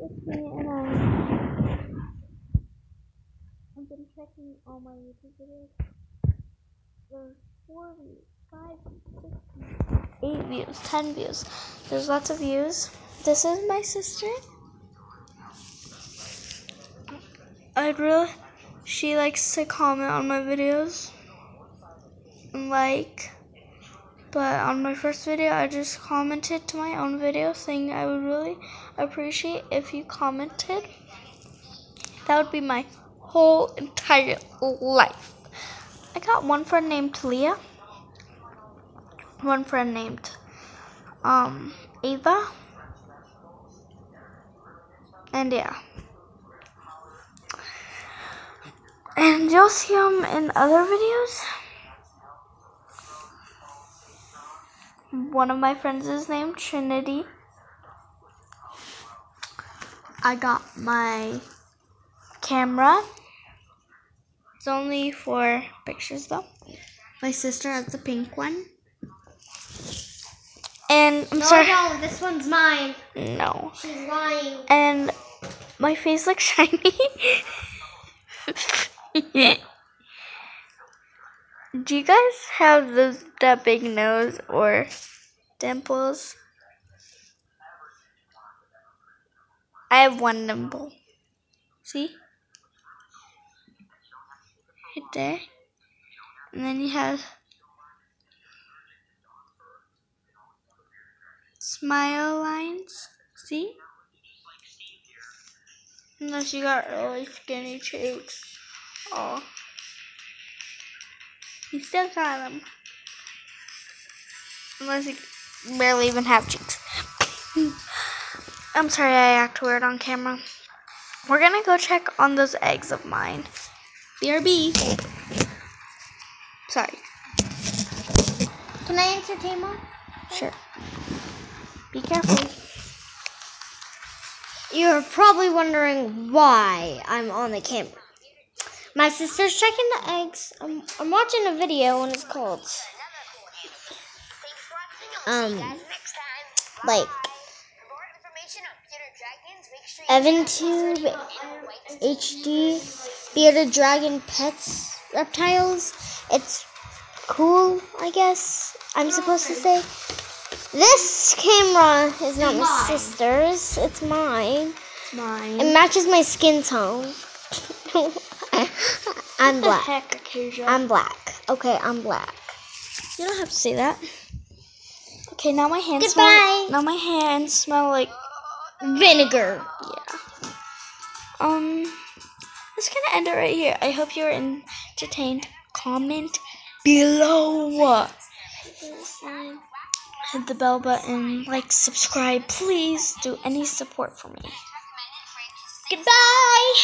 it's me, and I've been checking all my YouTube videos. There's 4 views, 5 views, 6 views, 8 views, 10 views. There's lots of views. This is my sister. She likes to comment on my videos. But on my first video, I just commented to my own video saying I would really appreciate if you commented. That would be my whole entire life. I got one friend named Leah, one friend named Ava, and yeah. And you'll see them in other videos. One of my friends is named Trinity. I got my camera. It's only for pictures though. My sister has the pink one. And I'm sorry. No, this one's mine. No. She's lying. And my face looks shiny. Do you guys have that big nose or dimples? I have one dimple. See? Right there. And then you have smile lines. See? Unless you got really skinny cheeks. Oh. You still got them. Unless you barely even have cheeks. I'm sorry I act weird on camera. We're gonna go check on those eggs of mine. BRB. Sorry. Can I entertain Mom? Sure. Be careful. You're probably wondering why I'm on the camera. My sister's checking the eggs. I'm watching a video and it's called like EvanTube HD Bearded Dragon Pets Reptiles. It's cool, I guess I'm supposed to say. This camera is not my sister's, it's mine. Mine. It matches my skin tone. I'm black. Heck, Acacia. I'm black. Okay, I'm black. You don't have to say that. Okay, now my hands Goodbye. smell like Vinegar. yeah. Let's gonna end it right here. I hope you were entertained. Comment below. Hit the bell button, like, subscribe. Please do any support for me. Goodbye.